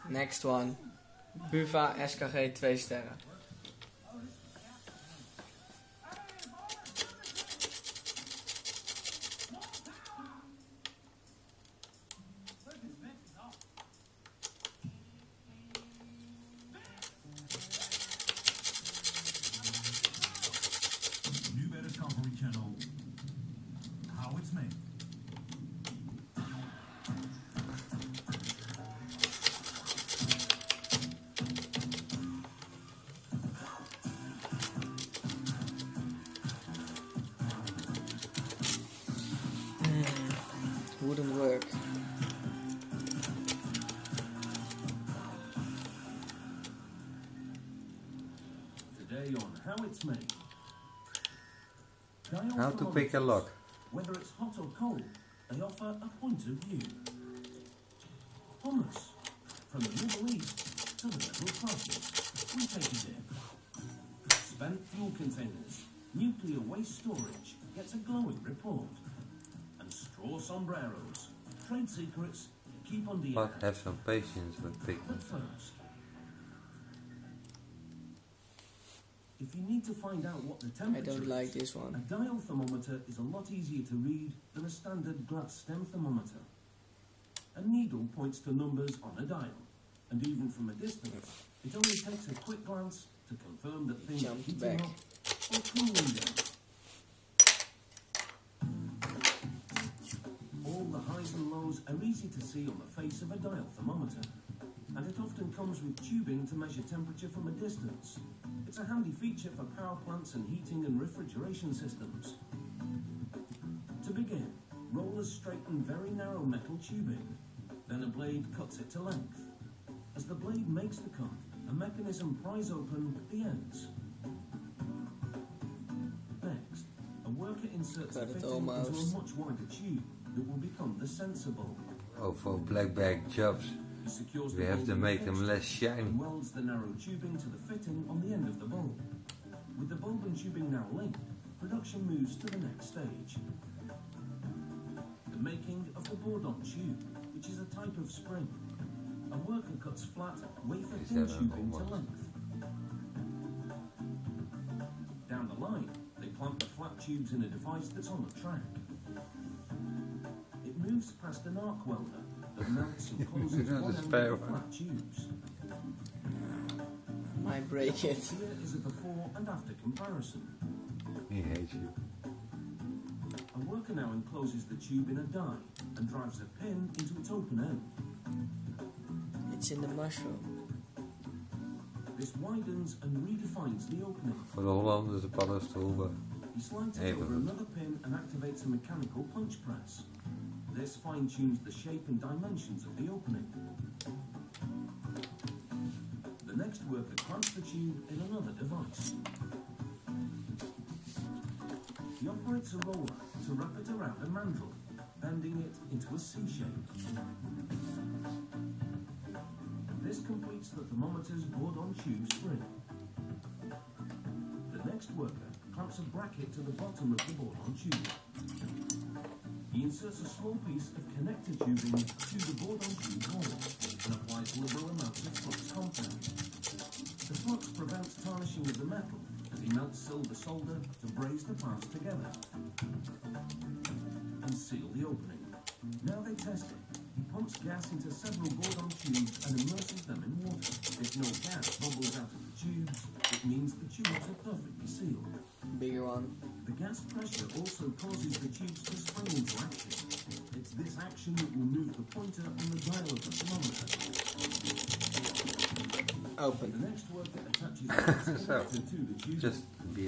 Next one. Buva SKG 2 sterren. Channel, how it's made. Wouldn't work. Today on How It's Made. How to pick a lock. Whether it's hot or cold, they offer a point of view. Hummus, from the Middle East to the middle classes, we take it in. Spent fuel containers, nuclear waste storage gets a glowing report. And straw sombreros, trade secrets keep on the air. But have some patience with picking. But first, if you need to find out what the temperature I don't like this one. a dial thermometer is a lot easier to read than a standard glass stem thermometer. A needle points to numbers on a dial, and even from a distance, it only takes a quick glance to confirm that things are heating up or cooling down. All the highs and lows are easy to see on the face of a dial thermometer, and it often comes with tubing to measure temperature from a distance. It's a handy feature for power plants and heating and refrigeration systems. To begin, rollers straighten very narrow metal tubing. Then a blade cuts it to length. As the blade makes the cut, a mechanism pries open the ends. Next, a worker inserts the fitting into a much wider tube that will become the sensor bulb. Oh, for black bag jobs, we have to make them less shiny. And welds the narrow tubing to the fitting on the end of the bulb. With the bulb and tubing now linked, production moves to the next stage. The making of the board-on tube, which is a type of spring. A worker cuts flat, wafer-thin tubing to length. Down the line, they plant the flat tubes in a device that's on the track. It moves past an arc welder that melts and closes one end of the flat tubes. Might break it. Here is a before and after comparison. He hates you. A worker now encloses the tube in a die and drives a pin into its open end. It's in the mushroom. This widens and redefines the opening. Voor de Hollanders een paddenstoel, maar He slides it over another pin and activates a mechanical punch press. This fine-tunes the shape and dimensions of the opening. The next worker clamps the tube in another device. He operates a roller to wrap it around a mandrel, bending it into a C shape. This completes the thermometer's board-on tube spring. The next worker clamps a bracket to the bottom of the board-on tube. He inserts a small piece of connector tubing to the board-on tube wall and applies liberal amounts of flux compound. The flux prevents tarnishing of the metal as he melts silver solder to braze the parts together and seal the opening. Now they test it. He pumps gas into several board-on tubes and immerses them in water. If no gas bubbles out of the tubes, it means the tubes are perfectly sealed. Bigger one. The gas pressure also causes the tubes to spring into action. It's this action that will move the pointer on the dial of the thermometer. Open. The next worker attaches the gas connector to the tube. just be